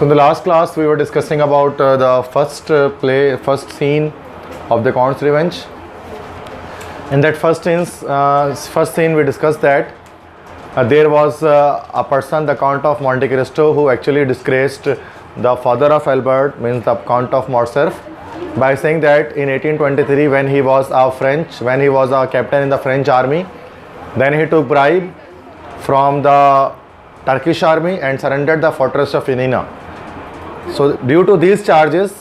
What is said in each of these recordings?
So in the last class we were discussing about the first scene of the Count's Revenge. In that first scene we discussed that there was a person, the Count of Monte Cristo, who actually disgraced the father of Albert, means the Count of Morcerf, by saying that in 1823 when he was a captain in the French army, then he took bribe from the Turkish army and surrendered the fortress of Yanina. So due to these charges,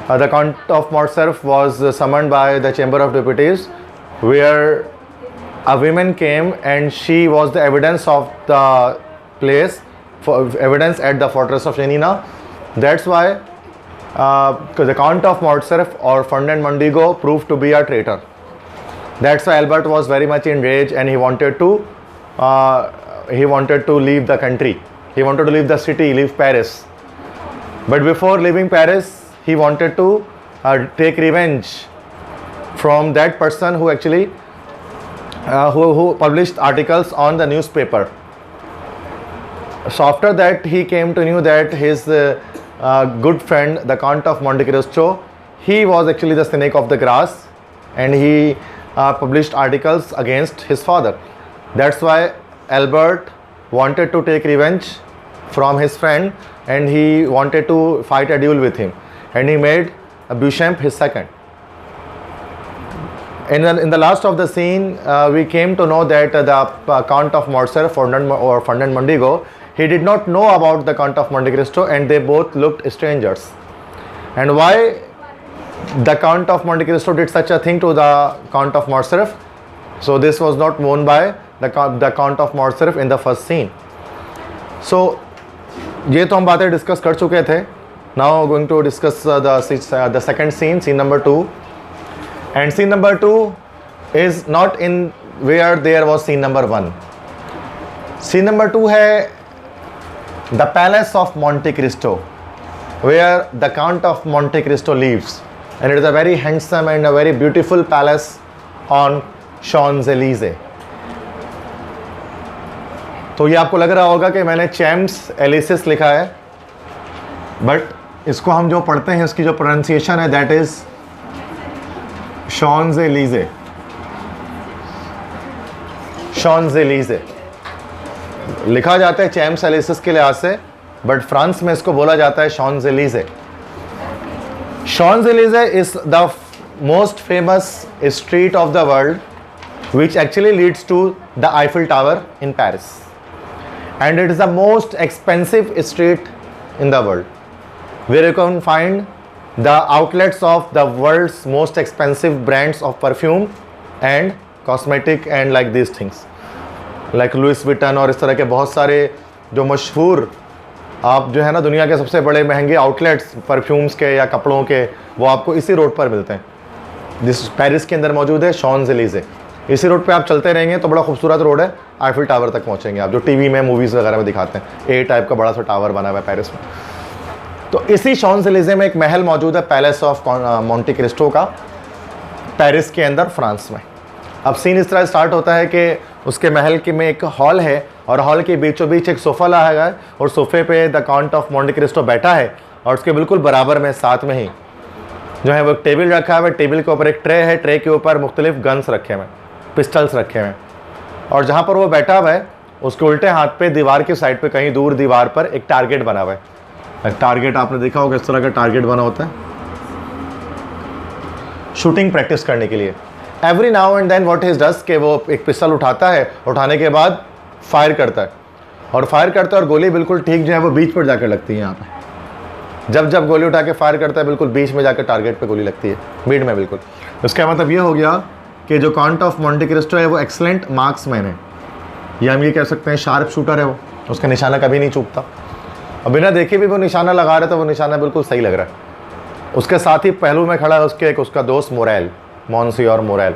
the Count of Morcerf was summoned by the Chamber of Deputies, where a woman came and she was the evidence of the place, evidence at the fortress of Yanina. That's why the Count of Morcerf or Ferdinand Mondego proved to be a traitor. That's why Albert was very much enraged and he wanted to leave the country. He wanted to leave the city, leave Paris. But before leaving Paris, he wanted to take revenge from that person who actually who published articles on the newspaper. So after that, he came to know that his good friend, the Count of Monte Cristo, he was actually the snake of the grass, and he published articles against his father. That's why Albert wanted to take revenge from his friend, and he wanted to fight a duel with him, and he made Beauchamp his second. In the last of the scene, we came to know that the Count of Morcerf or Ferdinand Mondego, he did not know about the Count of Monte Cristo, and they both looked strangers. And why the Count of Monte Cristo did such a thing to the Count of Morcerf? So this was not known by the Count of Morcerf in the first scene. So ये तो हम बातें discuss कर चुके थे. Now going to discuss the second scene, scene number 2. And scene number 2 is not in where there was scene number 1. Scene number 2 है the Palace of Monte Cristo, where the Count of Monte Cristo lives, and it is a very handsome and a very beautiful palace on Champs-Élysées. तो ये आपको लग रहा होगा कि मैंने चैम्स एलिसिस लिखा है, बट इसको हम जो पढ़ते हैं इसकी जो प्रोनाउंसिएशन है दैट इज Champs-Élysées. Champs-Élysées लिखा जाता है चैम्स एलिसिस के लिहाज से, बट फ्रांस में इसको बोला जाता है Champs-Élysées. Champs-Élysées is the most famous street of the world, which actually leads to the Eiffel Tower in Paris. And it is the most expensive street in the world, where you can find the outlets of the world's most expensive brands of perfume and cosmetic and like these things, like Louis Vuitton और इस तरह के बहुत सारे जो मशहूर आप जो है ना दुनिया के सबसे बड़े महंगे आउटलेट्स परफ्यूम्स के या कपड़ों के, वो आपको इसी रोड पर मिलते हैं. जिस पेरिस के अंदर मौजूद है Champs-Élysées. इसी रोड पे आप चलते रहेंगे तो बड़ा खूबसूरत रोड है, आईफिल टावर तक पहुंचेंगे आप, जो टीवी में मूवीज़ वगैरह में दिखाते हैं. ए टाइप का बड़ा सा टावर बना हुआ है पेरिस में. तो इसी Champs-Élysées में एक महल मौजूद है, पैलेस ऑफ मोंटे क्रिस्टो का, पेरिस के अंदर फ्रांस में. अब सीन इस तरह स्टार्ट होता है कि उसके महल के में एक हॉल है और हॉल के बीचों बीच एक सोफ़ा लगा है और सोफ़े पे the count of Monte Cristo बैठा है और उसके बिल्कुल बराबर में साथ में ही जो है वो टेबल रखा है. टेबल के ऊपर एक ट्रे है, ट्रे के ऊपर मुख्तलिफ गन्स रखे हुए, पिस्टल्स रखे हुए, और जहाँ पर वो बैठा हुआ है उसके उल्टे हाथ पे दीवार की साइड पे कहीं दूर दीवार पर एक टारगेट बना हुआ है. टारगेट आपने देखा होगा, इस तरह का टारगेट बना होता है शूटिंग प्रैक्टिस करने के लिए. Every now and then what he does कि वो एक पिस्टल उठाता है, उठाने के बाद फायर करता है और गोली बिल्कुल ठीक जो है वो बीच पर जाकर लगती है. यहाँ पे जब गोली उठा के फायर करता है बिल्कुल बीच में जाकर टारगेट पे गोली लगती है, मिड में बिल्कुल. उसका मतलब ये हो गया कि जो काउंट ऑफ मोंटे क्रिस्टो है वो एक्सलेंट मार्क्समैन है, या हम ये कह सकते हैं शार्प शूटर है. वो उसका निशाना कभी नहीं चूकता, और बिना देखे भी वो निशाना लगा रहा है तो वो निशाना बिल्कुल सही लग रहा है. उसके साथ ही पहलू में खड़ा है उसका दोस्त मोरेल, मॉन्सियोर मोरेल.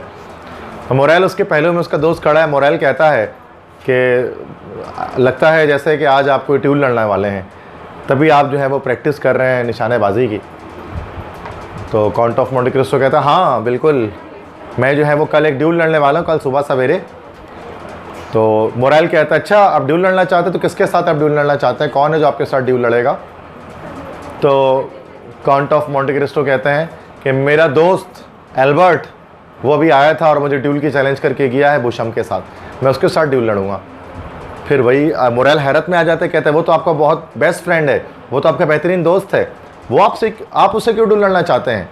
मोरेल उसके पहलू में उसका दोस्त खड़ा है. मोरेल कहता है कि लगता है जैसे कि आज आप कोई ड्यूल लड़ने वाले हैं, तभी आप जो है वो प्रैक्टिस कर रहे हैं निशानेबाजी की. तो काउंट ऑफ मोंटे क्रिस्टो कहता है हाँ बिल्कुल, मैं जो है वो कल एक ड्यूल लड़ने वाला हूँ, कल सुबह सवेरे. तो मोरेल कहता है अच्छा आप ड्यूल लड़ना चाहते हैं तो किसके साथ आप ड्यूल लड़ना चाहते हैं, कौन है जो आपके साथ ड्यूल लड़ेगा. तो काउंट ऑफ मोंटे क्रिस्टो कहते हैं कि मेरा दोस्त एल्बर्ट वो भी आया था और मुझे ड्यूल की चैलेंज करके गया है बुशम के साथ, मैं उसके साथ ड्यूल लड़ूंगा। फिर वही मोरेल हैरत में आ जाते, कहते हैं वो तो आपका बहुत बेस्ट फ्रेंड है, वो तो आपका बेहतरीन दोस्त है, वो आप उससे क्यों ड्यूल लड़ना चाहते हैं?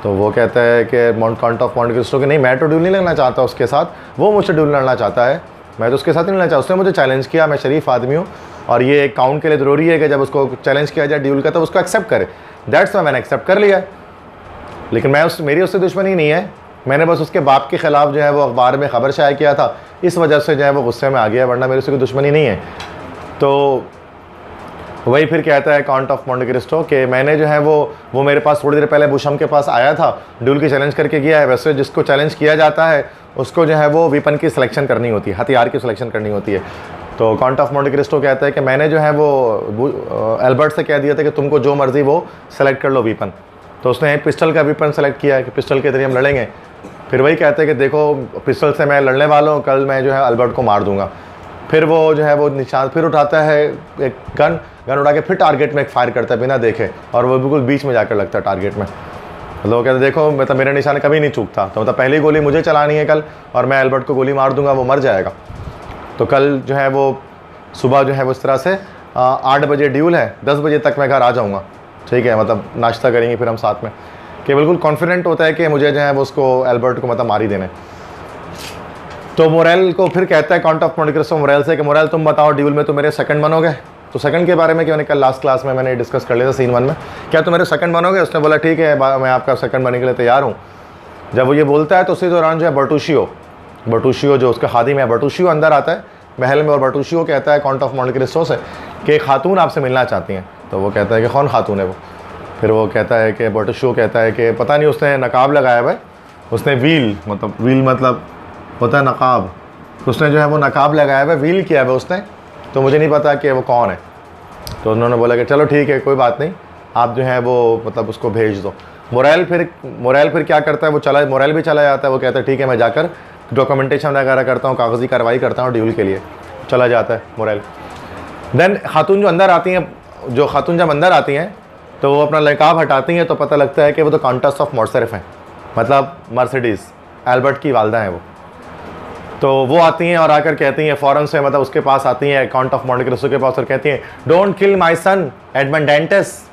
तो वो कहता है कि काउंट ऑफ मोंटे क्रिस्टो कि नहीं, मैं तो ड्यूल नहीं लड़ना चाहता उसके साथ, वो मुझसे ड्यूल लड़ना चाहता है, मैं तो उसके साथ नहीं लड़ना चाहता। उसने मुझे चैलेंज किया, मैं शरीफ आदमी हूँ और ये एक काउंट के लिए ज़रूरी है कि जब उसको चैलेंज किया जाए ड्यूल का तो उसको एक्सेप्ट करे। दैट्स वाई मैंने एक्सेप्ट कर लिया। लेकिन मेरी उससे दुश्मनी नहीं है, मैंने बस उसके बाप के ख़िलाफ़ जो है वो अखबार में ख़बर शाया किया था, इस वजह से जो है वो गुस्से में आ गया, वरना मेरी उससे कोई दुश्मनी नहीं है। तो वही फिर कहता है काउंट ऑफ मोंटे क्रिस्टो कि मैंने जो है वो मेरे पास थोड़ी देर पहले बुशम के पास आया था, ड्यूल की चैलेंज करके गया है। वैसे जिसको चैलेंज किया जाता है उसको जो है वो वेपन की सिलेक्शन करनी होती है, हथियार की सिलेक्शन करनी होती है। तो काउंट ऑफ मोंटे क्रिस्टो कहता है कि मैंने जो है वो एल्बर्ट से कह दिया था कि तुमको जो मर्ज़ी वो सेलेक्ट कर लो वेपन। तो उसने एक पिस्टल का वेपन सेलेक्ट किया है कि पिस्टल के जरिए हम लड़ेंगे। फिर वही कहते हैं कि देखो पिस्टल से मैं लड़ने वाला हूँ, कल मैं जो है एल्बर्ट को मार दूंगा। फिर वो जो है वो निशान फिर उठाता है, एक गन उठा के फिर टारगेट में एक फायर करता है बिना देखे, और वो बिल्कुल बीच में जाकर लगता है टारगेट में। लोग कहते हैं देखो मतलब मेरा निशान कभी नहीं चूकता, तो मतलब पहली गोली मुझे चलानी है कल और मैं एल्बर्ट को गोली मार दूंगा, वो मर जाएगा। तो कल जो है वो सुबह जो है वो इस तरह से 8 बजे ड्यूल है, 10 बजे तक मैं घर आ जाऊँगा, ठीक है, मतलब नाश्ता करेंगे फिर हम साथ में, कि बिल्कुल कॉन्फिडेंट होता है कि मुझे जो है वो उसको एल्बर्ट को मतलब मार ही देने। तो मोरेल को फिर कहता है count of Monte Cristo Morel से कि मोरेल तुम बताओ ड्यूल में तुम मेरे सेकंड बनोगे? तो सेकंड के बारे में क्या, मैंने कल लास्ट क्लास में मैंने डिस्कस कर लिया था सीन 1 में, क्या तुम मेरे सेकंड बनोगे? उसने बोला ठीक है मैं आपका सेकंड बनने के लिए तैयार हूँ। जब वो ये बोलता है तो उसी दौरान जो है बर्टूशियो जो उसका खादिम है, बर्टूशियो अंदर आता है महल में, और बर्टूशियो कहता है काउंट ऑफ मोंटे क्रिस्टो से कि एक खातून आपसे मिलना चाहती हैं। तो वो कहता है कि कौन खातून है वो? फिर वो कहता है कि बर्टूशियो कहता है कि पता नहीं, उसने नकाब लगाया हुआ है, उसने व्हील मतलब होता है नकाब, उसने जो है वो नकाब लगाया हुआ है, व्हील किया हुआ उसने, तो मुझे नहीं पता कि वो कौन है। तो उन्होंने बोला कि चलो ठीक है कोई बात नहीं, आप जो है वो मतलब उसको भेज दो। मोरेल फिर क्या करता है, मोरेल भी चला जाता है, वो कहता है ठीक है मैं जाकर डॉक्यूमेंटेशन वगैरह करता हूँ, कागज़ी कार्रवाई करता हूँ ड्यूल के लिए, चला जाता है मोरेल। देन खातून जब अंदर आती हैं तो वो अपना नकाब हटाती हैं तो पता लगता है कि वो तो काउंटेस ऑफ मोर्सेरिफ हैं, मतलब मर्सिडीज़ एल्बर्ट की वालदा हैं वो। तो वो आती हैं और आकर कहती हैं फ़ौरन से, मतलब उसके पास आती हैं काउंट ऑफ मोंटे क्रिस्टो के पास और कहती हैं don't kill my son Edmund dentis,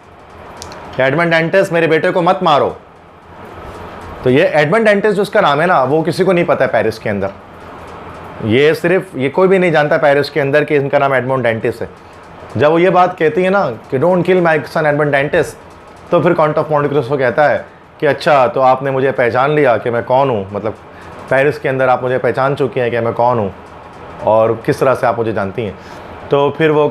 मेरे बेटे को मत मारो। तो ये एडमंड डेंटिस जो उसका नाम है ना, वो किसी को नहीं पता है पेरिस के अंदर, ये कोई भी नहीं जानता पेरिस के अंदर कि इनका नाम एडमंड डेंटिस है। जब वो ये बात कहती है ना कि don't kill my son Edmund dentis, तो फिर काउंट ऑफ मोंटे क्रिस्टो कहता है कि अच्छा तो आपने मुझे पहचान लिया कि मैं कौन हूँ, मतलब पेरिस के अंदर आप मुझे पहचान चुकी हैं कि मैं कौन हूँ और किस तरह से आप मुझे जानती हैं। तो फिर वो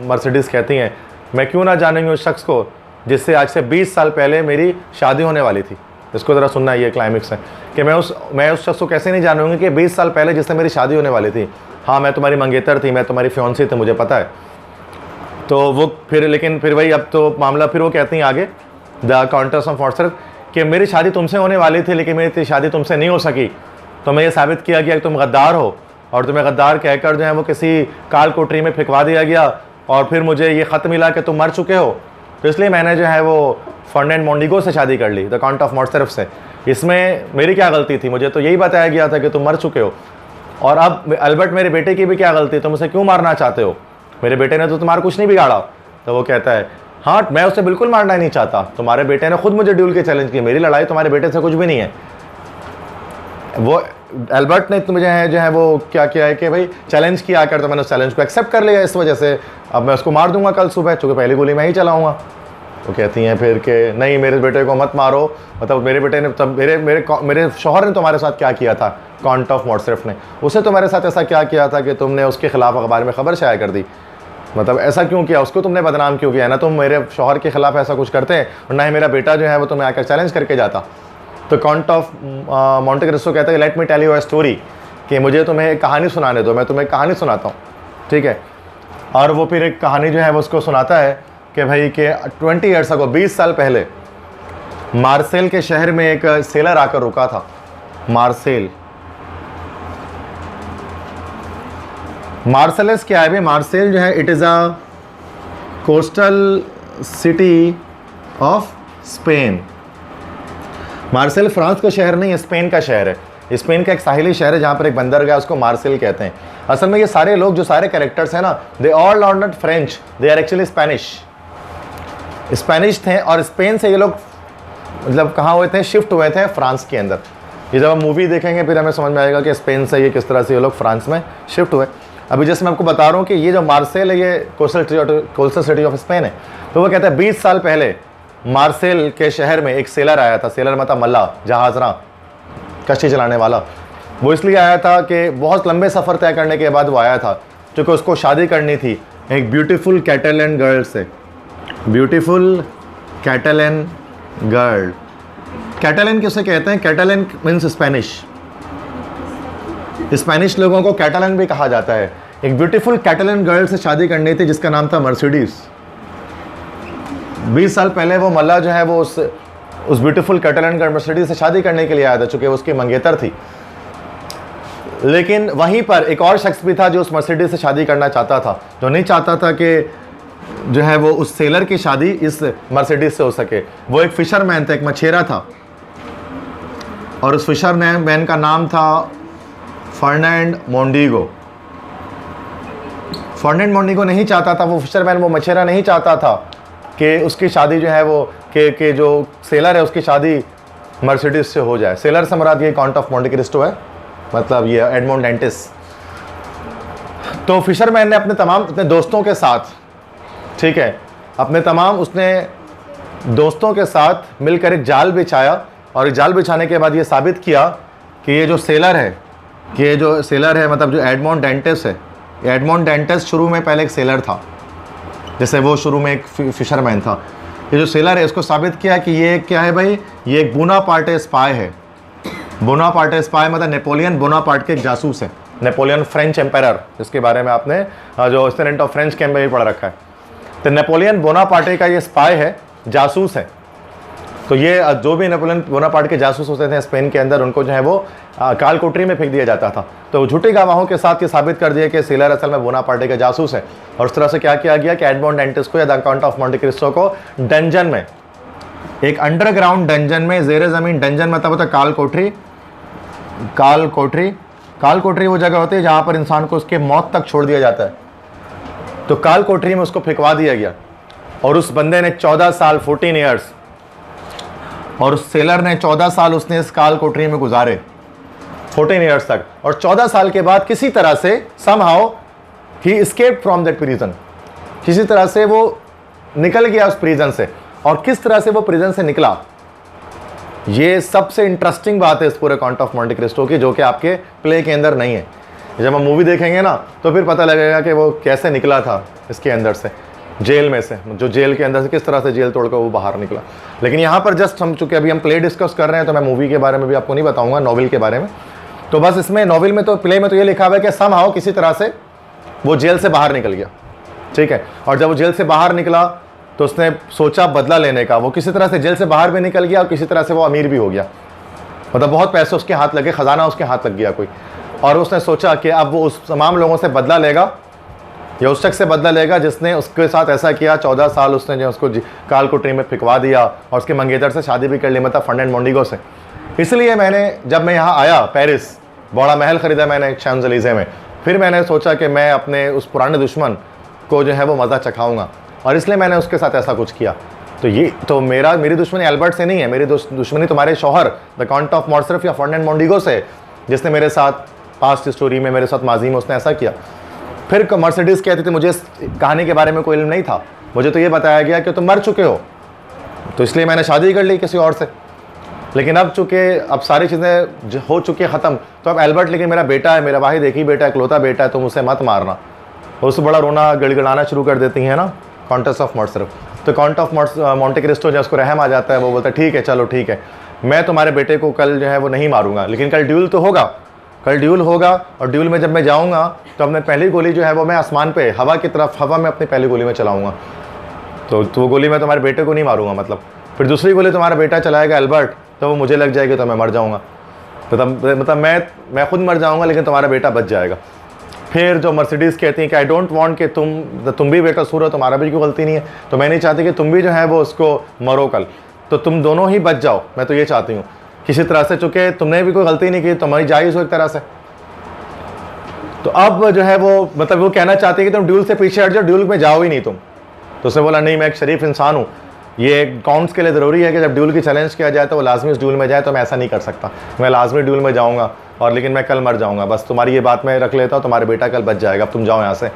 मर्सिडीज़ कहती हैं मैं क्यों ना जानूँगी उस शख्स को जिससे आज से 20 साल पहले मेरी शादी होने वाली थी। इसको ज़रा सुनना, ये क्लाइमेक्स है कि मैं उस शख्स को कैसे नहीं जानूँगी कि 20 साल पहले जिससे मेरी शादी होने वाली थी। हाँ मैं तुम्हारी मंगेतर थी, मैं तुम्हारी फियोंसी थी, मुझे पता है। तो वो फिर वही अब तो मामला फिर वो कहती हैं आगे द काउंटेस ऑफ मोर्सेरिफ कि मेरी शादी तुमसे होने वाली थी लेकिन मेरी शादी तुमसे नहीं हो सकी, तो मैं ये साबित किया गया कि तुम गद्दार हो, और तुम्हें गद्दार कहकर जो है वो किसी काल कोठरी में फेंकवा दिया गया, और फिर मुझे ये ख़त मिला कि तुम मर चुके हो, तो इसलिए मैंने जो है वो फर्डिनेंड मोंडिगो से शादी कर ली, द काउंट ऑफ मोर्सेरिफ से। इसमें मेरी क्या गलती थी? मुझे तो यही बताया गया था कि तुम मर चुके हो। और अब एल्बर्ट मेरे बेटे की भी क्या गलती, तुम उसे क्यों मारना चाहते हो? मेरे बेटे ने तो तुम्हारा कुछ नहीं बिगाड़ा। तो वो कहता है हाँ मैं उसे बिल्कुल मारना ही नहीं चाहता, तुम्हारे बेटे ने खुद मुझे ड्यूल के चैलेंज की, मेरी लड़ाई तुम्हारे बेटे से कुछ भी नहीं है। वो एल्बर्ट ने मुझे जो है वो क्या किया है कि भाई चैलेंज किया कर, तो मैंने उस चैलेंज को एक्सेप्ट कर लिया, इस वजह से अब मैं उसको मार दूंगा कल सुबह, चूँकि पहली गोली मैं ही चलाऊँगा। तो कहती हैं फिर कि नहीं मेरे बेटे को मत मारो, मतलब मेरे बेटे ने तब मेरे शौहर ने तुम्हारे साथ क्या किया था, काउंट ऑफ मोर्सेरिफ ने उसे तुम्हारे साथ ऐसा क्या किया था कि तुमने उसके खिलाफ अखबार में खबर शाया कर दी, मतलब ऐसा क्यों किया, उसको तुमने बदनाम क्यों किया? ना तुम मेरे शौहर के खिलाफ ऐसा कुछ करते हैं और ना ही मेरा बेटा जो है वो तुम्हें आकर चैलेंज करके जाता। तो काउंट ऑफ मोंटे क्रिस्टो कहता है let me tell you a story, कि मुझे तुम्हें एक कहानी सुनाने दो, मैं तुम्हें एक कहानी सुनाता हूँ, ठीक है। और वो फिर एक कहानी जो है वो उसको सुनाता है कि भाई कि 20 ईयर्स अगो, 20 साल पहले मार्सेल के शहर में एक सेलर आकर रुका था। मार्सेलस क्या है भाई? मार्सेल जो है it is a coastal city of Spain. Marcel France का शहर नहीं है, स्पेन का शहर है। स्पेन का एक साहिली शहर है जहाँ पर एक बंदरगाह, उसको मार्सेल कहते हैं। असल में ये सारे लोग जो सारे कैरेक्टर्स हैं ना, they all are not French, they are actually Spanish थे। और स्पेन से ये लोग मतलब कहाँ हुए थे, शिफ्ट हुए थे फ्रांस के अंदर। ये जब हम मूवी देखेंगे फिर हमें समझ में आएगा कि स्पेन से ये किस तरह से ये लोग फ्रांस में शिफ्ट हुए। अभी जैसे मैं आपको बता रहा हूँ कि ये जो मार्सेल है ये कोस्टल सिटी ऑफ स्पेन है। तो वो कहते हैं 20 साल पहले मार्सेल के शहर में एक सेलर आया था। सेलर मतलब मल्ला, जहाज़रां, कश्ती चलाने वाला। वो इसलिए आया था कि बहुत लंबे सफ़र तय करने के बाद वो आया था, क्योंकि उसको शादी करनी थी एक ब्यूटीफुल कैटलन गर्ल से। ब्यूटीफुल कैटलन गर्ल, कैटलन किसे कहते हैं? Catalan means Spanish. स्पेनिश लोगों को कैटलन भी कहा जाता है। एक ब्यूटीफुल कैटलन गर्ल से शादी करनी थी जिसका नाम था मर्सिडीज। 20 साल पहले वो मल्ला जो है वो उस ब्यूटीफुल कैटलन गर्ल मर्सिडीज से शादी करने के लिए आया था, चूंकि उसकी मंगेतर थी। लेकिन वहीं पर एक और शख्स भी था जो उस मर्सिडीज से शादी करना चाहता था, जो नहीं चाहता था कि जो है वो उस सेलर की शादी इस मर्सिडीज से हो सके। वो एक फिशरमैन था, एक मछेरा था, और उस फिशरमैन का नाम था फर्नांड मोंडिगो। फर्नांड मोंडिगो नहीं चाहता था, वो फिशरमैन, वो मछेरा नहीं चाहता था कि उसकी शादी जो है वो कि जो सेलर है उसकी शादी मर्सिडीज से हो जाए। सेलर से मुराद ये काउंट ऑफ मोंटे क्रिस्टो है, मतलब ये एडमोंड डेंटिस। तो फिशरमैन ने अपने दोस्तों के साथ, ठीक है, उसने दोस्तों के साथ मिलकर एक जाल बिछाया, और एक जाल बिछाने के बाद ये साबित किया कि ये जो सेलर है मतलब जो एडमोंड डेंटिस है, एडमोंड डेंटिस शुरू में पहले एक सेलर था, जैसे वो शुरू में एक फिशरमैन था। ये जो सेलर है इसको साबित किया कि ये क्या है भाई, ये एक बोनापार्टे स्पाई है। बोनापार्टे स्पाई मतलब नेपोलियन बोनापार्ट के एक जासूस है। नेपोलियन फ्रेंच एम्पायर, जिसके बारे में आपने जो स्टूडेंट ऑफ फ्रेंच कैंप में भी पढ़ रखा है। तो नेपोलियन बोनापार्टे का ये स्पाई है, जासूस है। तो ये जो भी नेपोलियन बोनापार्ट के जासूस होते थे स्पेन के अंदर, उनको जो है वो काल कोठरी में फेंक दिया जाता था। तो झूठी गवाहों के साथ ये साबित कर दिया कि सेलर असल में बोनापार्टे का जासूस है। और उस तरह से क्या किया गया कि एडमोंड डेंटिस को या the count of Monte Cristo को डंजन में, एक अंडरग्राउंड डंजन में, जेर ज़मीन डंजन मतलब होता है काल कोठरी। काल कोठरी वो जगह होती है जहाँ पर इंसान को उसके मौत तक छोड़ दिया जाता है। तो काल कोठरी में उसको फेंकवा दिया गया, और उस बंदे ने 14 साल 14 ईयर्स, और उस सेलर ने 14 साल उसने इस काल कोठरी में गुजारे, 14 ईयर्स तक। और 14 साल के बाद किसी तरह से somehow he escaped from that prison, किसी तरह से वो निकल गया उस प्रिजन से। और किस तरह से वो प्रिजन से निकला, ये सबसे इंटरेस्टिंग बात है इस पूरे काउंट ऑफ मोंटे क्रिस्टो की, जो कि आपके प्ले के अंदर नहीं है। जब हम मूवी देखेंगे ना तो फिर पता लगेगा कि वो कैसे निकला था इसके अंदर से, जेल में से, जो जेल के अंदर से किस तरह से जेल तोड़कर वो बाहर निकला। लेकिन यहाँ पर जस्ट हम, चूँकि अभी हम प्ले डिस्कस कर रहे हैं, तो मैं मूवी के बारे में भी आपको नहीं बताऊँगा, नॉवेल के बारे में। तो बस इसमें नॉवेल में तो, प्ले में तो ये लिखा हुआ है कि समहाउ किसी तरह से वो जेल से बाहर निकल गया, ठीक है। और जब वो जेल से बाहर निकला तो उसने सोचा बदला लेने का। वो किसी तरह से जेल से बाहर भी निकल गया और किसी तरह से वो अमीर भी हो गया, मतलब बहुत पैसे उसके हाथ लगे, ख़जाना उसके हाथ लग गया कोई। और उसने सोचा कि अब वो उस तमाम लोगों से बदला लेगा, या उस शख्स से बदला लेगा जिसने उसके साथ ऐसा किया। 14 साल उसने जो उसको काल कोठरी में फिकवा दिया, और उसके मंगेतर से शादी भी कर ली, मतलब फर्नांड मोंडिगो से। इसलिए जब मैं यहाँ आया पेरिस, बड़ा महल ख़रीदा मैंने शैम्स-एलिज़े में, फिर मैंने सोचा कि मैं अपने उस पुराने दुश्मन को जो है वो मज़ा चखाऊँगा, और इसलिए मैंने उसके साथ ऐसा कुछ किया। तो मेरी दुश्मनी एल्बर्ट से नहीं है, मेरी दुश्मनी तुम्हारे शौहर द काउंट ऑफ मॉर्सरफ या फर्नांड मोंडिगो से, जिसने मेरे साथ पास्ट स्टोरी में, मेरे साथ माजी में उसने ऐसा किया। फिर मर्सिडीज़ कहती थी, मुझे इस कहानी के बारे में कोई इल्म नहीं था, मुझे तो ये बताया गया कि तुम मर चुके हो, तो इसलिए मैंने शादी कर ली किसी और से। लेकिन अब चूँकि अब सारी चीज़ें हो चुकी है ख़त्म, तो अब एल्बर्ट लेकिन मेरा बेटा है, मेरा वाहिद एक ही बेटा है, इकलौता बेटा है, तुम उसे मत मारना। उससे बड़ा रोना गिड़गिड़ाना शुरू कर देती हैं ना काउंटेस ऑफ मॉर्सरफ। तो काउंट ऑफ मोंटे क्रिस्टो जब उसको रहम आ जाता है, वो बोलता है ठीक है, चलो ठीक है, मैं तुम्हारे बेटे को कल जो है वो नहीं मारूंगा, लेकिन कल ड्यूल तो होगा, कल ड्यूल होगा। और ड्यूल में जब मैं जाऊंगा तो अपने पहली गोली जो है वो मैं आसमान पे, हवा की तरफ, हवा में अपनी पहली गोली में चलाऊंगा। तो वो गोली मैं तुम्हारे बेटे को नहीं मारूंगा, मतलब फिर दूसरी गोली तुम्हारा बेटा चलाएगा एल्बर्ट, तो वो मुझे लग जाएगी तो मैं मर जाऊँगा। तो मतलब मैं खुद मर जाऊँगा, लेकिन तुम्हारा बेटा बच जाएगा। फिर जो मर्सिडीज़ कहती है कि आई डोंट वांट कि तुम भी बेकसूर हो, तुम्हारा भी कोई गलती नहीं है, तो मैं नहीं चाहती कि तुम भी जो है वो उसको मरो कल, तो तुम दोनों ही बच जाओ, मैं तो ये चाहती हूँ किसी तरह से, चूँकि तुमने भी कोई गलती नहीं की, तुम्हारी जायज़ हो एक तरह से। तो अब जो है वो मतलब वो कहना चाहती है कि तुम ड्यूल से पीछे हट जाओ, ड्यूल में जाओ ही नहीं तुम। तो उसने बोला नहीं, मैं एक शरीफ इंसान हूँ, ये काउंट्स के लिए ज़रूरी है कि जब ड्यूल की चैलेंज किया जाए तो वो लाजमी उस ड्यूल में जाए, तो मैं ऐसा नहीं कर सकता, मैं लाजमी ड्यूल में जाऊँगा और लेकिन मैं कल मर जाऊँगा, बस तुम्हारी ये बात मैं रख लेता हूँ, तुम्हारा बेटा कल बच जाएगा, अब तुम जाओ यहाँ से।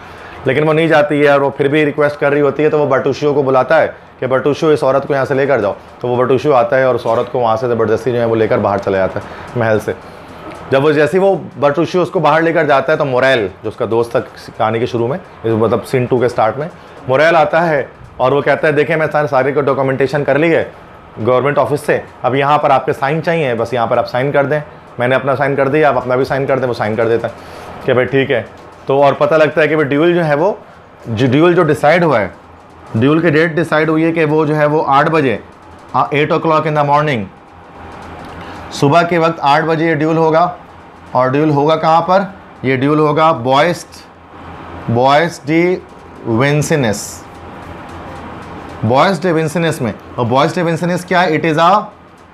लेकिन वो नहीं जाती है और वो फिर भी रिक्वेस्ट कर रही होती है, तो वो बर्टुशियो को बुलाता है कि बर्टुशियो इस औरत को यहाँ से लेकर जाओ। तो वो बर्टुशियो आता है और उस औरत को वहाँ से ज़बरदस्ती जो है वो लेकर बाहर चला जाता है महल से। जब वो जैसे वो बर्टुशियो उसको बाहर लेकर जाता है तो मोरेल जो उसका दोस्त था कहानी के शुरू में, मतलब सीन 2 के स्टार्ट में, मोरेल आता है और वो कहता है देखें मैं सारे को डॉक्यूमेंटेशन कर ली है गवर्नमेंट ऑफिस से, अब यहाँ पर आपके साइन चाहिए, बस यहाँ पर आप साइन कर दें, मैंने अपना साइन कर दिया, आप अपना भी साइन कर दें। वो साइन कर देता है कि भाई ठीक है। तो और पता लगता है कि भाई ड्यूल जो है वो ड्यूल जो डिसाइड हुआ है, ड्यूल की डेट डिसाइड हुई है कि वो जो है वो 8 बजे 8 o'clock इन द मॉर्निंग, सुबह के वक्त 8 बजे ये ड्यूल होगा। और ड्यूल होगा कहाँ पर? ये ड्यूल होगा बॉयस डी विंसिनेस, बॉयस डी विंसिनेस में। और बॉयस डी विंसिनेस क्या है? It is a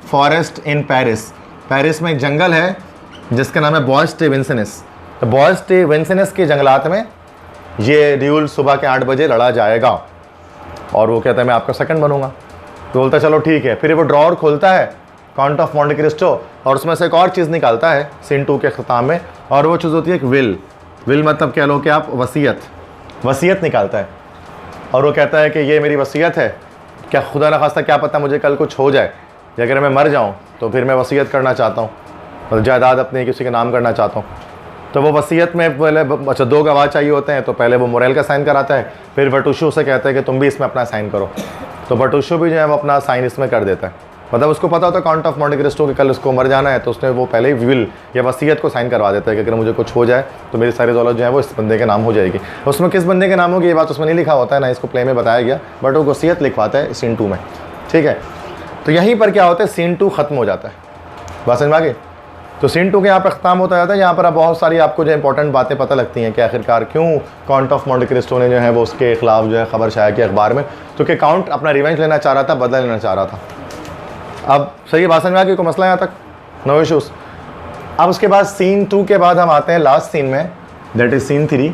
forest in Paris, Paris में एक जंगल है जिसका नाम है बॉयस डी विंसिनेस। तो बॉयस डी विंसिनेस के जंगलात में ये ड्यूल सुबह के 8 बजे लड़ा जाएगा। और वो कहता है मैं आपका सेकंड बनूंगा। तो बोलता है चलो ठीक है। फिर वो ड्रॉअर खोलता है काउंट ऑफ मोंटे क्रिस्टो और उसमें से एक और चीज़ निकालता है सीन 2 के अख्ताम में, और वो चीज़ होती है एक विल मतलब कह लो कि आप वसीयत निकालता है। और वो कहता है कि ये मेरी वसीयत है, क्या खुदा न खास्ता क्या पता मुझे कल कुछ हो जाए, या अगर मैं मर जाऊँ तो फिर मैं वसीयत करना चाहता हूँ और जायदाद अपने किसी के नाम करना चाहता हूँ। तो वो वसीयत में पहले अच्छा 2 गवाह चाहिए होते हैं, तो पहले वो मोरेल का साइन कराता है, फिर बर्टुशियो से कहता है कि तुम भी इसमें अपना साइन करो। तो बर्टुशियो भी जो है वो अपना साइन इसमें कर देता है। मतलब उसको पता होता है काउंट ऑफ मोंटे क्रिस्टो कि कल उसको मर जाना है, तो उसने वो पहले ही विल या वसीयत को साइन करवा देता है कि अगर मुझे कुछ हो जाए तो मेरी सारी दौलत जो है वो इस बंदे के नाम हो जाएगी। उसमें किस बंदे के नाम होगी ये बात उसमें नहीं लिखा होता है, ना इसको प्ले में बताया गया, बट वो वसीयत लिखवाता है सीन 2 में। ठीक है, तो यहीं पर क्या होता है सीन 2 ख़त्म हो जाता है। बात समझ में आ गई? तो सीन 2 के यहाँ पर ख़त्म होता जाता है। यहाँ पर अब बहुत सारी आपको जो इंपॉर्टेंट बातें पता लगती हैं कि आखिरकार क्यों काउंट ऑफ मोंटे क्रिस्टो ने जो है वो उसके खिलाफ जो है खबर छाया की अखबार में, क्योंकि काउंट अपना रिवेंज लेना चाह रहा था, बदला लेना चाह रहा था। अब सही बात समझ में आ गई? कोई मसला यहाँ तक? No issues. अब उसके बाद सीन 2 के बाद हम आते हैं लास्ट सीन में, दैट इज सीन 3।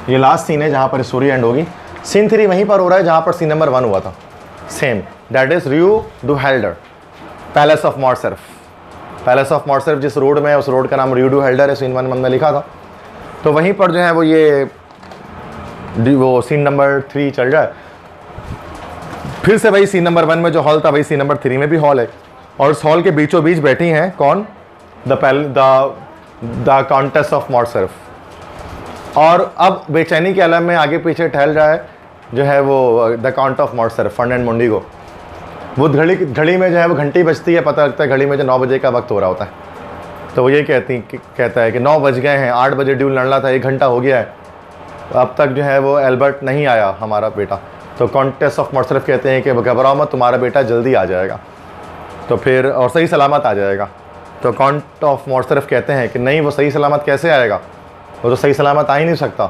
ये लास्ट सीन है जहाँ पर स्टोरी एंड होगी। सीन 3 वहीं पर हो रहा है जहाँ पर सीन नंबर 1 हुआ था, same, that is rue du Helder, palace of Morcerf. Palace of Morcerf जिस रोड में है उस रोड का नाम रियो डू हेल्डर है, सीन 1 में लिखा था। तो वहीं पर जो है वो सीन नंबर 3 चल रहा है। फिर से वही सीन नंबर 1 में जो हॉल था वही सीन नंबर 3 में भी हॉल है, और इस हॉल के बीचों बीच बैठी हैं कौन? The countess of Morcerf. और अब बेचैनी के आलम में आगे पीछे ठहल रहा है जो है वो द काउंट ऑफ मॉर्सर्फ, फर्डिनेंड मोंडिगो। वो घड़ी में जो है वो घंटी बजती है, पता लगता है घड़ी में जो 9 बजे का वक्त हो रहा होता है। तो वो ये कहता है कि 9 बज गए हैं, 8 बजे ड्यूल लड़ना था, 1 घंटा हो गया है, अब तक जो है वो एल्बर्ट नहीं आया हमारा बेटा। तो काउंटेस ऑफ मॉर्सर्फ कहते हैं कि घबराओ मत, तुम्हारा बेटा जल्दी आ जाएगा, तो फिर और सही सलामत आ जाएगा। तो काउंट ऑफ मॉर्सर्फ कहते हैं कि नहीं, वो सही सलामत कैसे आएगा, वो तो सही सलामत आ ही नहीं सकता।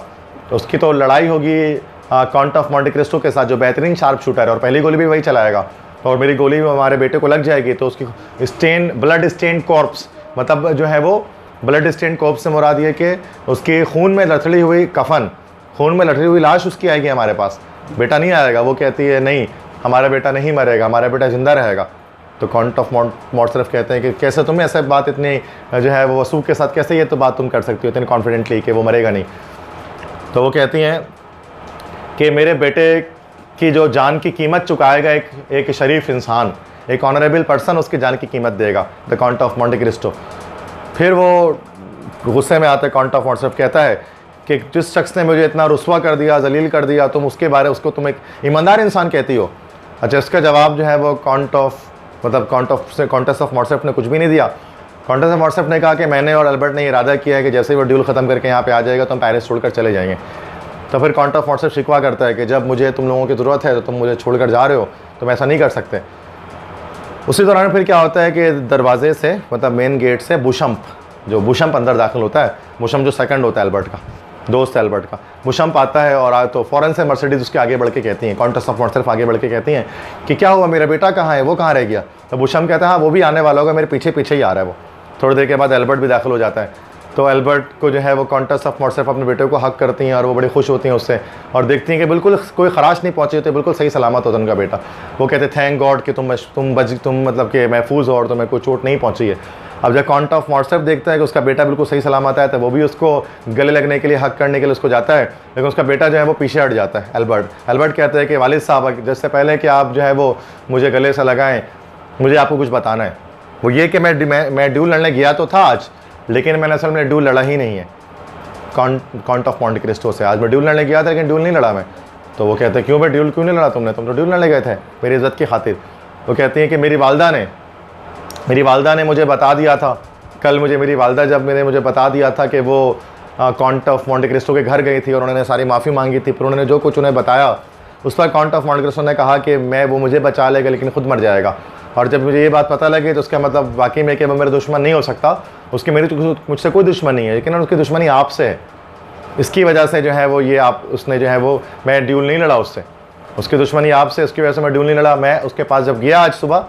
तो उसकी तो लड़ाई होगी काउंट ऑफ मोंटे क्रिस्टो के साथ जो बेहतरीन शार्प शूटर है, और पहली गोली भी वही चलाएगा, और मेरी गोली हमारे बेटे को लग जाएगी तो उसकी ब्लड स्टेन कॉर्प्स, मतलब जो है वो ब्लड स्टेन कॉर्प्स से मुराद ये कि उसके खून में लथड़ी हुई कफन, खून में लथड़ी हुई लाश उसकी आएगी हमारे पास, बेटा नहीं आएगा। वो कहती है नहीं, हमारा बेटा नहीं मरेगा, हमारा बेटा ज़िंदा रहेगा। तो काउंट ऑफ मॉर्सर्फ कहते हैं कि कैसे तुम्हें ऐसे बात इतनी जो है वो वसूख के साथ कैसे ये तो बात तुम कर सकती हो इतनी कॉन्फिडेंटली कि वो मरेगा नहीं। तो वो कहती हैं कि मेरे बेटे की जो जान की कीमत चुकाएगा एक शरीफ इंसान, एक ऑनरेबल पर्सन उसकी जान की कीमत देगा, the count of Monte Cristo. फिर वो गुस्से में आता है, काउंट ऑफ मॉर्सर्फ कहता है कि जिस शख्स ने मुझे इतना रुस्वा कर दिया, जलील कर दिया, तुम उसके बारे उसको तुम एक ईमानदार इंसान कहती हो। अच्छा, इसका जवाब जो है वो काउंटेस ऑफ मॉर्सर्फ ने कुछ भी नहीं दिया। काउंटेस ऑफ मॉर्सर्फ ने कहा कि मैंने और अल्बर्ट ने इरादा किया है कि जैसे ही वो ड्यूल ख़त्म करके यहाँ पे आ जाएगा तो हम पेरिस छोड़कर चले जाएंगे। तो फिर काउंट ऑफ मॉर्सर्फ शिकवा करता है कि जब मुझे तुम लोगों की ज़रूरत है तो तुम मुझे छोड़कर जा रहे हो, तुम ऐसा नहीं कर सकते। उसी दौरान फिर क्या होता है कि दरवाजे से मतलब मेन गेट से बुशम्प अंदर दाखिल होता है। बुशम्प जो सेकंड होता है एल्बर्ट का, दोस्त है एल्बर्ट का, बुशम्प आता है और तो फ़ौरन से मर्सिडीज़ उसके आगे बढ़ के कहती हैं, कॉन्टेस ऑफ मॉर्सर्फ आगे बढ़ के कहती हैं कि क्या हुआ, मेरा बेटा कहाँ है, वो कहाँ रह गया। तो बुशम्प कहता है हाँ वो भी आने वाला होगा, मेरे पीछे पीछे ही आ रहा है वो। थोड़ी देर के बाद एल्बर्ट भी दाखिल हो जाता है। तो एल्बर्ट को जो है वो कॉन्टेस ऑफ मॉर्सर्फ अपने बेटे को हक करती हैं और वो बड़ी खुश होती हैं उससे, और देखती हैं कि बिल्कुल कोई खराश नहीं पहुंची होती, बिल्कुल सही सलामत होता उनका बेटा। वो कहते थैंक गॉड कि तुम मतलब कि महफूज हो और तुम्हें कोई चोट नहीं पहुंची है। अब जब कॉन्ट ऑफ मॉर्सर्फ देखता है कि उसका बेटा बिल्कुल सही सलामत है, तो वो भी उसको गले लगने के लिए, हक करने के लिए उसको जाता है, लेकिन उसका बेटा जो है वो पीछे हट जाता है। एल्बर्ट कहता है कि वालिद साहब, जिससे पहले कि आप जो है वो मुझे गले से लगाएं, मुझे आपको कुछ बताना है। वो ये कि मैं ड्यूल लड़ने गया तो था आज, लेकिन मैंने असल में ड्यूल लड़ा ही नहीं है काउंट ऑफ मॉन्टे क्रिस्टो से। आज मैं ड्यूल लड़ने गया था लेकिन ड्यूल नहीं लड़ा मैं। तो वो कहते हैं क्यों भाई ड्यूल क्यों नहीं लड़ा तुम तो ड्यूल लड़ने गए थे मेरी इज़्ज़त की खातिर। वो कहती हैं कि मेरी वालदा ने मुझे बता दिया था, कल मेरी वालदा जब मुझे बता दिया था कि वो काउंट ऑफ मॉन्टे क्रिस्टो के घर गई थी और उन्होंने सारी माफ़ी मांगी थी, फिर उन्होंने जो कुछ उन्हें बताया उस पर काउंट ऑफ मॉन्टे क्रिस्टो ने कहा कि वो मुझे बचा लेगा लेकिन खुद मर जाएगा। और जब मुझे ये बात पता लगी तो उसका मतलब वाकई में कि वो मेरा दुश्मन नहीं हो सकता, मुझसे कोई दुश्मन नहीं है, लेकिन उसकी दुश्मनी आपसे है। इसकी वजह से जो है वो उसने जो है वो मैं ड्यूल नहीं लड़ा उससे, उसकी दुश्मनी आपसे, उसकी वजह से मैं ड्यूल नहीं लड़ा। मैं उसके पास जब गया आज सुबह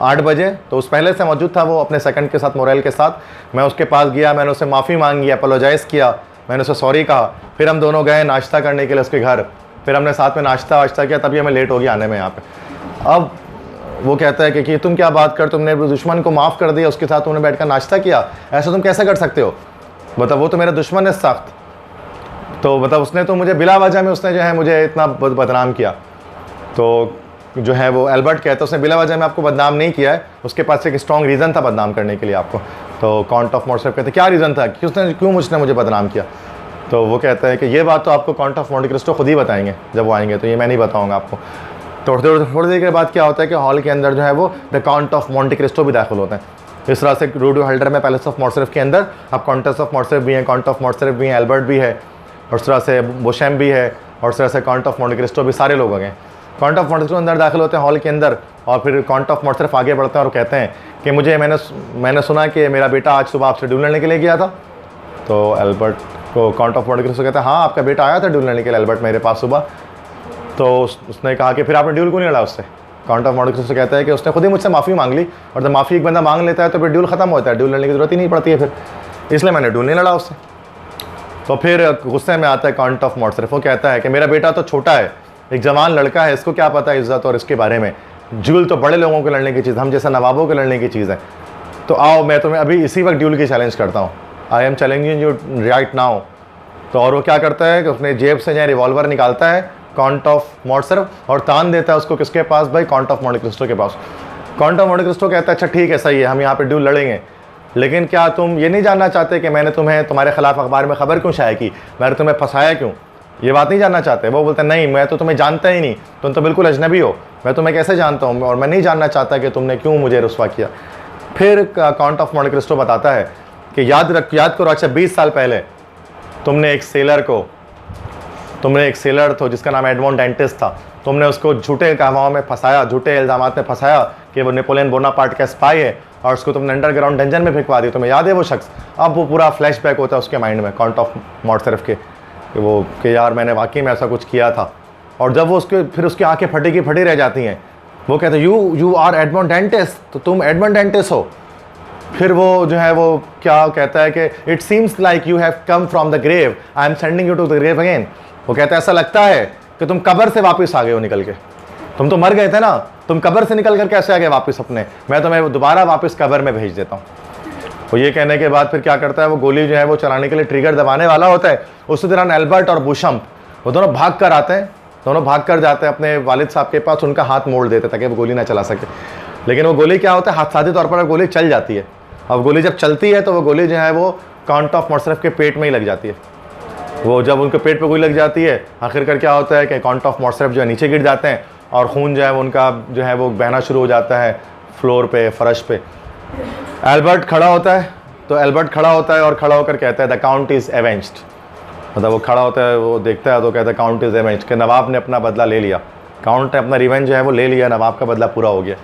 8 बजे, तो उस पहले से मौजूद था वो अपने सेकंड के साथ, मोरेल के साथ। मैं उसके पास गया, मैंने उससे माफ़ी मांगी, अपोलोजाइज़ किया, मैंने उसे सॉरी कहा। फिर हम दोनों गए नाश्ता करने के लिए उसके घर, फिर हमने साथ में नाश्ता वाश्ता किया, तभी हमें लेट हो गया आने में यहाँ पे। अब वो कहता है कि तुम क्या बात कर, तुमने दुश्मन को माफ़ कर दिया, उसके साथ तुमने बैठकर नाश्ता किया, ऐसा तुम कैसे कर सकते हो, मतलब वो तो मेरा दुश्मन है सख्त। तो मतलब उसने तो मुझे बिला वजह में उसने जो है मुझे इतना बदनाम किया। तो जो है वो एल्बर्ट कहता है उसने बिला वजह में आपको बदनाम नहीं किया है, उसके पास एक स्ट्रॉन्ग रीज़न था बदनाम करने के लिए आपको। तो काउंट ऑफ मॉर्सर्फ कहते क्या रीज़न था कि क्यों मुझे बदनाम किया। तो वो कहता है कि ये बात तो आपको काउंट ऑफ मॉन्टे क्रिस्टो खुद ही बताएंगे जब वो आएंगे, तो ये मैं नहीं बताऊँगा आपको। थोड़ी देर के बाद क्या होता है कि हॉल के अंदर जो है वो the count of Monte Christo भी दाखिल होते हैं। इस तरह से रूडो हल्डर में पैलेस ऑफ मॉर्सर्फ के अंदर अब काउंटेस ऑफ मॉर्सर्फ भी हैं, काउंट ऑफ मॉर्सर्फ भी हैं, एल्बर्ट भी है, और इस तरह से बुशैम भी है, और इस तरह से काउंट ऑफ मॉन्टे क्रिस्टो भी, सारे लोग हैं। काउंट ऑफ मॉन्टे क्रिस्टो अंदर दाखिल होते हैं हॉल के अंदर, और फिर काउंट ऑफ मॉर्सर्फ आगे बढ़ते हैं और कहते हैं कि मैंने सुना कि मेरा बेटा आज सुबह आपसे ड्यूल लड़ने के लिए गया था। तो एल्बर्ट को काउंट ऑफ मॉन्टे क्रिस्टो कहते हैं हाँ आपका बेटा आया था ड्यूल लड़ने के लिए एल्बर्ट मेरे पास सुबह। तो उसने कहा कि फिर आपने ड्यूल क्यों नहीं लड़ा उससे। काउंट ऑफ मॉन्टे क्रिस्टो कहता है कि उसने खुद ही मुझसे माफ़ी मांग ली, और जब माफ़ी एक बंदा मांग लेता है तो फिर ड्यूल ख़त्म होता है, ड्यूल लड़ने की ज़रूरत ही नहीं पड़ती है फिर, इसलिए मैंने ड्यूल नहीं लड़ा उससे। तो फिर गुस्से में आता है काउंट ऑफ मॉर्सर्फ, वो कहता है कि मेरा बेटा तो छोटा है, एक जवान लड़का है, इसको क्या पता है इज़्ज़त और इसके बारे में, ड्यूल तो बड़े लोगों के लड़ने की चीज़, हम जैसे नवाबों के लड़ने की चीज़ है। तो आओ मैं तुम्हें अभी इसी वक्त ड्यूल की चैलेंज करता हूँ, I am challenging you right now. तो और वो क्या करता है कि अपने जेब से जो रिवॉल्वर निकालता है काउंट ऑफ मॉर्सर्फ और तान देता है उसको किसके पास भाई, काउंट ऑफ मॉन्टे क्रिस्टो के पास। काउंट ऑफ मॉन्टे क्रिस्टो कहता है अच्छा ठीक है सही है, हम यहाँ पे ड्यूल लड़ेंगे, लेकिन क्या तुम ये नहीं जानना चाहते कि मैंने तुम्हारे खिलाफ अखबार में खबर क्यों शाया की, मैंने तुम्हें फंसाया क्यों, ये बात नहीं जानना चाहते। वो बोलते हैं नहीं मैं तो तुम्हें जानता ही नहीं, तुम तो बिल्कुल अजनबी हो, मैं तुम्हें कैसे जानता हूँ, और मैं नहीं जानना चाहता कि तुमने क्यों मुझे रुस्वा किया। फिर काउंट ऑफ मॉन्टे क्रिस्टो बताता है कि याद करो अच्छा 20 साल पहले तुमने एक सेलर था जिसका नाम एडमोंड डेंटिस था, तुमने उसको झूठे कहवाओं में फंसाया, झूठे इल्ज़ामात में फंसाया कि वो नेपोलियन बोनापार्ट का स्पाई है, और उसको तुमने अंडरग्राउंड डंजन में भिजवा दिया। तुम्हें याद है वो शख्स, अब वो पूरा फ्लैशबैक होता है उसके माइंड में काउंट ऑफ मॉर्सर्फ के कि यार मैंने वाकई में ऐसा कुछ किया था। और जब वो फिर उसकी आंखें फटी रह जाती हैं, वो कहते हैं यू आर एडमोंड डेंटिस, तो तुम एडमोंड डेंटिस हो। फिर वो जो है वो क्या कहता है कि it seems like you have come from the grave, I am sending you to the grave again. वो कहता है ऐसा लगता है कि तुम कब्र से वापस आ गए हो निकल के, तुम तो मर गए थे ना, तुम कब्र से निकल कर कैसे आ गए वापस अपने, मैं तुम्हें दोबारा वापस कब्र में भेज देता हूँ। वो ये कहने के बाद फिर क्या करता है, वो गोली जो है वो चलाने के लिए ट्रिगर दबाने वाला होता है। उसी दौरान एल्बर्ट और बुशम्प वो दोनों भाग कर आते हैं, दोनों भाग कर जाते हैं अपने वालिद साहब के पास, उनका हाथ मोड़ देते ताकि वो गोली ना चला सके। लेकिन वो गोली क्या होता है, हादसाती तौर पर गोली चल जाती है। अब गोली जब चलती है तो वो गोली जो है वो काउंट ऑफ मॉर्सर्फ के पेट में ही लग जाती है। वो जब उनके पेट पे गोली लग जाती है, आखिरकार क्या होता है कि काउंट ऑफ मॉर्सर्फ जो है नीचे गिर जाते हैं, और खून जो है उनका जो है वो बहना शुरू हो जाता है फ्लोर पे, फर्श पे। एल्बर्ट खड़ा होता है, तो एल्बर्ट खड़ा होता है और खड़ा होकर कहता है द काउंट इज़ एवेंज्ड, मतलब वो खड़ा होता है, वो देखता है तो कहता है काउंट इज़ एवेंज्ड, कि नवाब ने अपना बदला ले लिया, काउंट ने अपना रिवेंज जो है वो ले लिया, नवाब का बदला पूरा हो गया।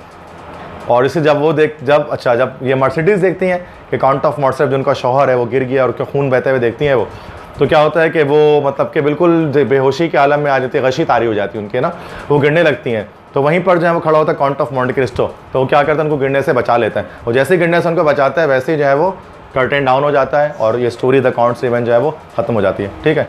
और इसे जब ये मर्सिडीज़ देखती हैं कि काउंट ऑफ मॉर्सेफ, जिनका शौहर है वो गिर गया और उसका खून बहते हुए देखती हैं वो, तो क्या होता है कि वो मतलब कि बिल्कुल बेहोशी के आलम में आ जाती है, गशी तारी हो जाती है उनके ना, वो गिरने लगती हैं। तो वहीं पर जो है वो खड़ा होता है काउंट ऑफ मोंटे क्रिस्टो, तो वो क्या करता है, उनको गिरने से बचा लेता है। और जैसे ही गिरने से उनको बचाता है वैसे ही जो है वो कर्टेन डाउन हो जाता है और ये स्टोरी द काउंट्स इवेंट जो है वो ख़त्म हो जाती है। ठीक है।